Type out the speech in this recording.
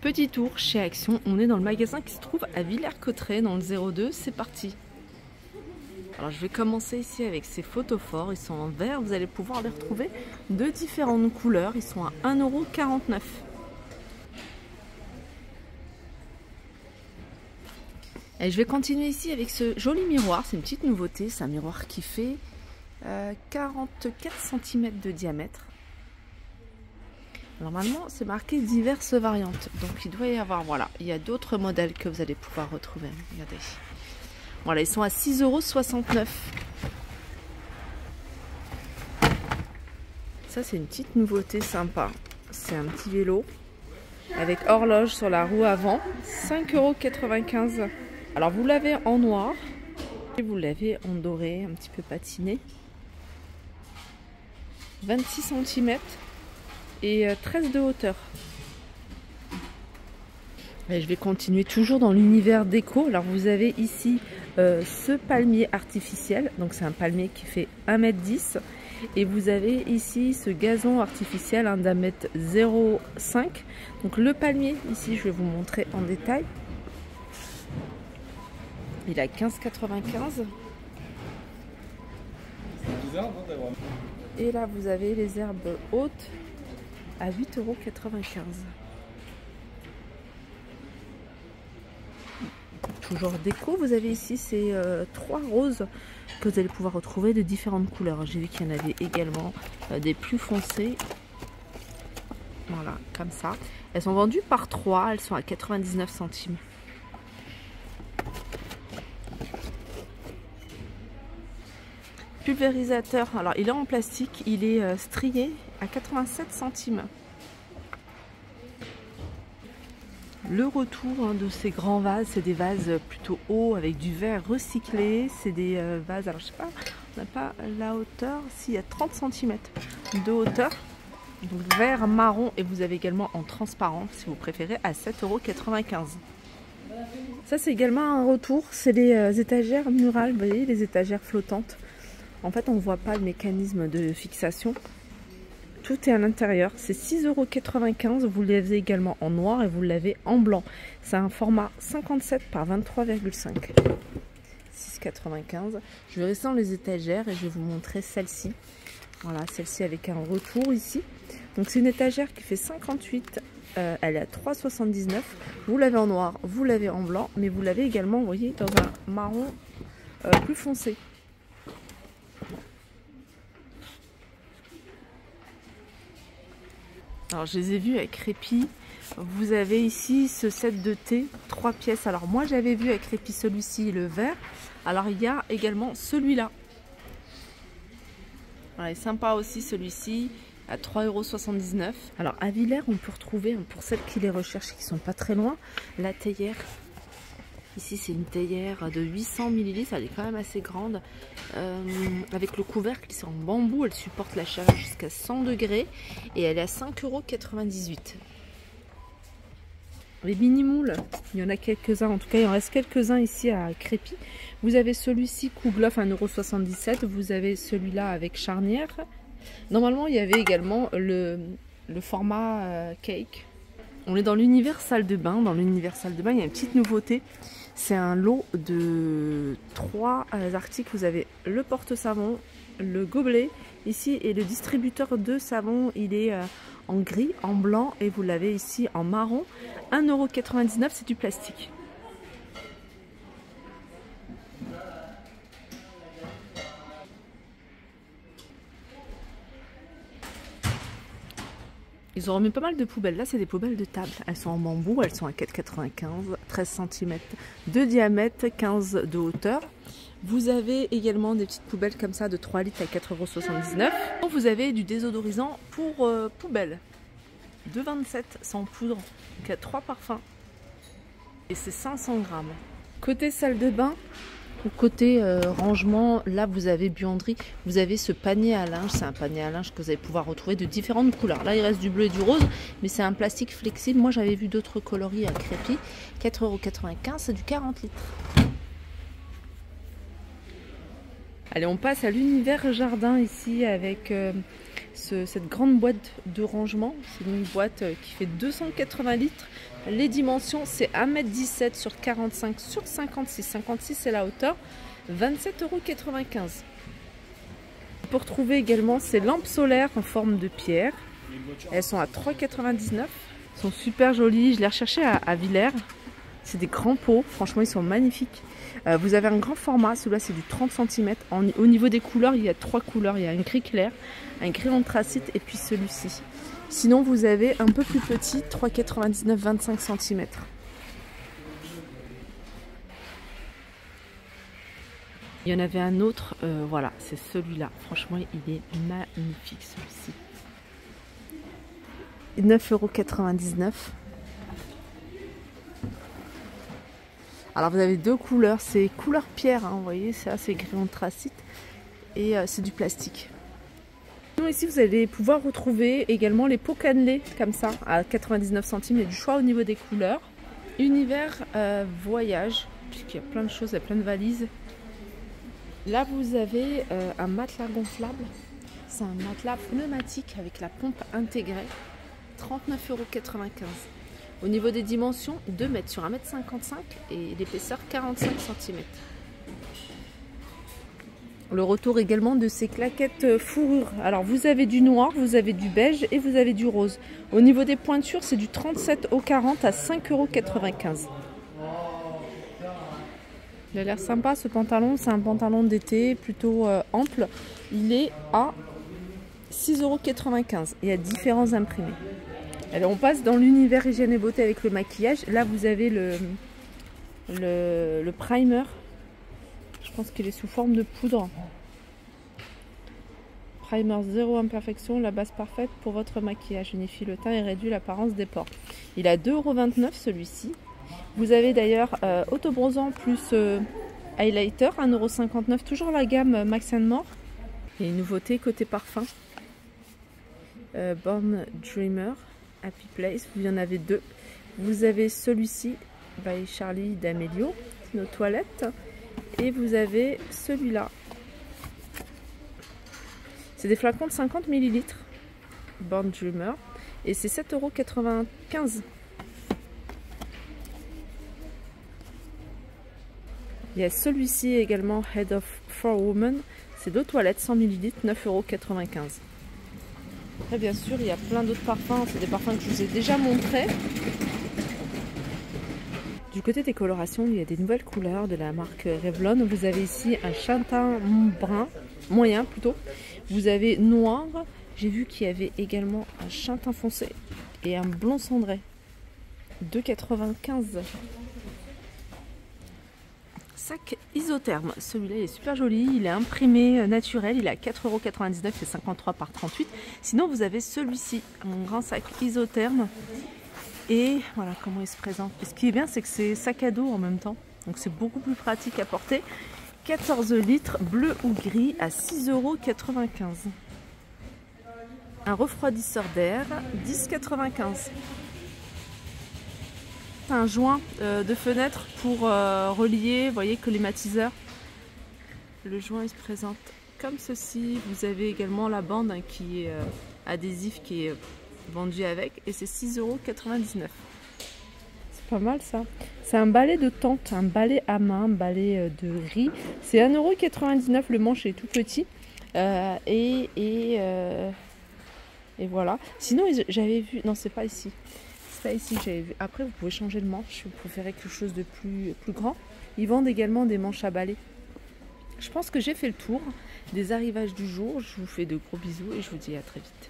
Petit tour chez Action, on est dans le magasin qui se trouve à Villers-Cotterêts dans le 02, c'est parti. Alors je vais commencer ici avec ces photophores, ils sont en vert, vous allez pouvoir les retrouver de différentes couleurs, ils sont à 1,49 €. Et je vais continuer ici avec ce joli miroir, c'est une petite nouveauté, c'est un miroir qui fait 44 cm de diamètre. Normalement c'est marqué diverses variantes, donc il doit y avoir, voilà, il y a d'autres modèles que vous allez pouvoir retrouver, regardez. Voilà, ils sont à 6,69 €. Ça c'est une petite nouveauté sympa, c'est un petit vélo avec horloge sur la roue avant, 5,95 €. Alors vous l'avez en noir et vous l'avez en doré, un petit peu patiné. 26 cm et 13 de hauteur. Et je vais continuer toujours dans l'univers déco. Alors vous avez ici ce palmier artificiel. Donc c'est un palmier qui fait 1,10 m. Et vous avez ici ce gazon artificiel d'un mètre 0,5 m. Donc le palmier ici, je vais vous montrer en détail. Il a 15,95 €. Et là, vous avez les herbes hautes à 8,95 €. Toujours déco, vous avez ici ces 3 roses que vous allez pouvoir retrouver de différentes couleurs. J'ai vu qu'il y en avait également des plus foncées. Voilà, comme ça. Elles sont vendues par 3, elles sont à 99 centimes. Pulvérisateur, alors il est en plastique, il est strié à 87 centimes. Le retour de ces grands vases, c'est des vases plutôt hauts avec du verre recyclé. C'est des vases, alors je sais pas, on n'a pas la hauteur, s'il y a 30 cm de hauteur. Donc vert marron, et vous avez également en transparent si vous préférez à 7,95 €. Ça c'est également un retour, c'est les étagères murales, vous voyez les étagères flottantes. En fait, on ne voit pas le mécanisme de fixation. Tout est à l'intérieur. C'est 6,95 €. Vous l'avez également en noir et vous l'avez en blanc. C'est un format 57 par 23,5. 6,95 €. Je vais rester dans les étagères et je vais vous montrer celle-ci. Voilà, celle-ci avec un retour ici. Donc c'est une étagère qui fait 58. Elle est à 3,79 €. Vous l'avez en noir, vous l'avez en blanc, mais vous l'avez également, vous voyez, dans un marron plus foncé. Alors je les ai vus avec Crépi. Vous avez ici ce set de thé, 3 pièces. Alors moi j'avais vu avec Crépi celui-ci, le vert. Alors il y a également celui-là. Voilà, il est sympa aussi celui-ci, à 3,79 €. Alors à Villers, on peut retrouver, pour celles qui les recherchent, qui sont pas très loin, la théière. Ici c'est une théière de 800 ml, elle est quand même assez grande. Avec le couvercle, c'est en bambou, elle supporte la chaleur jusqu'à 100 degrés et elle est à 5,98 €. Les mini-moules, il y en a quelques-uns, en tout cas il en reste quelques-uns ici à Crépi. Vous avez celui-ci Kouglof 1,77 €, vous avez celui-là avec charnière. Normalement il y avait également le format cake. On est dans l'univers salle de bain. Dans l'univers salle de bain, il y a une petite nouveauté. C'est un lot de 3 articles. Vous avez le porte-savon, le gobelet ici et le distributeur de savon. Il est en gris, en blanc et vous l'avez ici en marron. 1,99 €, c'est du plastique. Ils ont remis pas mal de poubelles. Là, c'est des poubelles de table. Elles sont en bambou. Elles sont à 4,95 €, 13 cm de diamètre, 15 de hauteur. Vous avez également des petites poubelles comme ça de 3 litres à 4,79 €. Vous avez du désodorisant pour poubelle de 27 sans poudre. Donc, il y a 3 parfums. Et c'est 500 grammes. Côté salle de bain, côté rangement, là vous avez buanderie, vous avez ce panier à linge, c'est un panier à linge que vous allez pouvoir retrouver de différentes couleurs. Là il reste du bleu et du rose, mais c'est un plastique flexible. Moi j'avais vu d'autres coloris à Crépi, 4,95 €, c'est du 40 litres. Allez, on passe à l'univers jardin ici avec cette grande boîte de rangement. C'est une boîte qui fait 280 litres. Les dimensions, c'est 1,17 m sur 45 sur 56. 56, c'est la hauteur. 27,95 €. Pour trouver également ces lampes solaires en forme de pierre. Elles sont à 3,99 €. Elles sont super jolies. Je les recherchais à Villers. C'est des grands pots. Franchement, ils sont magnifiques. Vous avez un grand format. Celui-là, c'est du 30 cm. Au niveau des couleurs, il y a 3 couleurs. Il y a un gris clair, un gris anthracite et puis celui-ci. Sinon, vous avez un peu plus petit, 3,99 €, 25 cm. Il y en avait un autre, voilà, c'est celui-là. Franchement, il est magnifique celui-ci. 9,99 €. Alors vous avez deux couleurs, c'est couleur pierre, hein, vous voyez, ça c'est gris anthracite et c'est du plastique. Sinon, ici vous allez pouvoir retrouver également les pots cannelés comme ça à 99 centimes. Il y a du choix au niveau des couleurs. Univers voyage, puisqu'il y a plein de choses, il y a plein de valises. Là vous avez un matelas gonflable, c'est un matelas pneumatique avec la pompe intégrée, 39,95 €. Au niveau des dimensions, 2 m sur 1,55 m et l'épaisseur 45 cm. Le retour également de ces claquettes fourrure. Alors vous avez du noir, vous avez du beige et vous avez du rose. Au niveau des pointures, c'est du 37 au 40 à 5,95 €. Il a l'air sympa ce pantalon, c'est un pantalon d'été plutôt ample. Il est à 6,95 €. Il y a différents imprimés. Alors on passe dans l'univers hygiène et beauté avec le maquillage. Là vous avez le primer. Je pense qu'il est sous forme de poudre. Primer zéro imperfection, la base parfaite pour votre maquillage. Unifie le teint et réduit l'apparence des pores. Il a 2,29 € celui-ci. Vous avez d'ailleurs autobronzant plus highlighter, 1,59 €. Toujours la gamme Max & More. Et une nouveauté côté parfum. Born Dreamer. Happy Place, vous y en avez deux. Vous avez celui-ci by Charlie d'Amelio, nos toilettes, et vous avez celui-là. C'est des flacons de 50 ml, Born Dreamer, et c'est 7,95 €. Il y a celui-ci également, Head of for Women, c'est deux toilettes 100 ml, 9,95 €. Après, bien sûr, il y a plein d'autres parfums. C'est des parfums que je vous ai déjà montrés. Du côté des colorations, il y a des nouvelles couleurs de la marque Revlon. Vous avez ici un châtain brun, moyen plutôt. Vous avez noir. J'ai vu qu'il y avait également un châtain foncé et un blond cendré. 2,95 €. Sac isotherme, celui-là il est super joli, il est imprimé naturel, il est à 4,99 € et 53 par 38. Sinon vous avez celui-ci, un grand sac isotherme. Et voilà comment il se présente. Et ce qui est bien, c'est que c'est sac à dos en même temps, donc c'est beaucoup plus pratique à porter. 14 litres, bleu ou gris à 6,95 €. Un refroidisseur d'air, 10,95 €. Un joint de fenêtre pour relier, vous voyez, collimatiseur. Le joint il se présente comme ceci. Vous avez également la bande qui est adhésif qui est vendue avec et c'est 6,99 €. C'est pas mal ça. C'est un balai de tente, un balai à main, un balai de riz. C'est 1,99 €, le manche est tout petit. Et voilà. Sinon j'avais vu, non c'est pas ici. Ça ici j'avais vu. Après vous pouvez changer le manche si vous préférez quelque chose de plus grand. Ils vendent également des manches à balai. Je pense que j'ai fait le tour des arrivages du jour. Je vous fais de gros bisous et je vous dis à très vite.